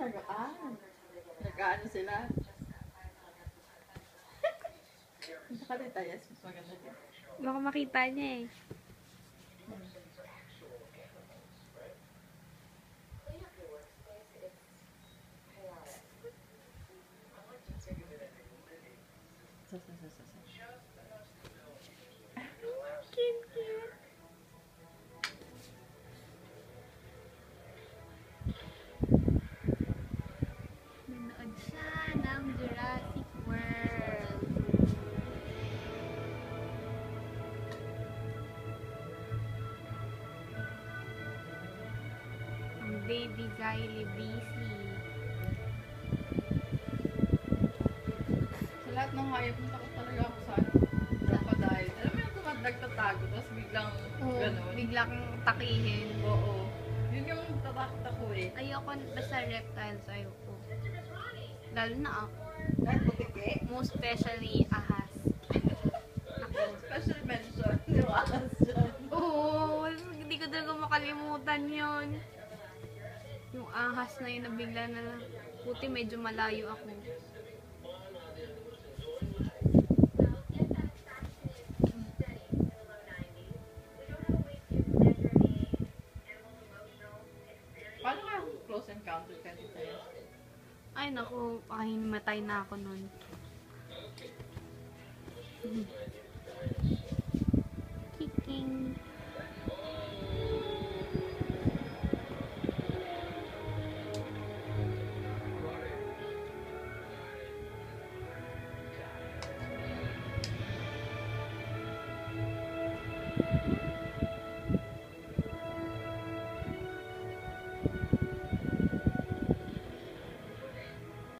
Nag-ano sila. Nakalita, yes, mas maganda din. Baka makita niya eh. Cute. Nanood siya ng Jurassic World. Ang baby Kylie busy. Sa lahat ng hayop, takot talaga ako sa crocodile. Alam mo yung nagtatago, tapos biglang gano'n. Biglang takihin. Oo. Yun yung tatakot ako eh. Ayoko basta reptiles, ayoko. Lalo na ako. Kahit butike? Most especially ahas. Special mention. Yung ahas dyan. Oo, hindi ko talaga makalimutan yon. Yung ahas na yun na bigla na lang. Buti medyo malayo ako. Paano kaya close encounter ka dito? Ay naku, matay na ako nun. Kicking.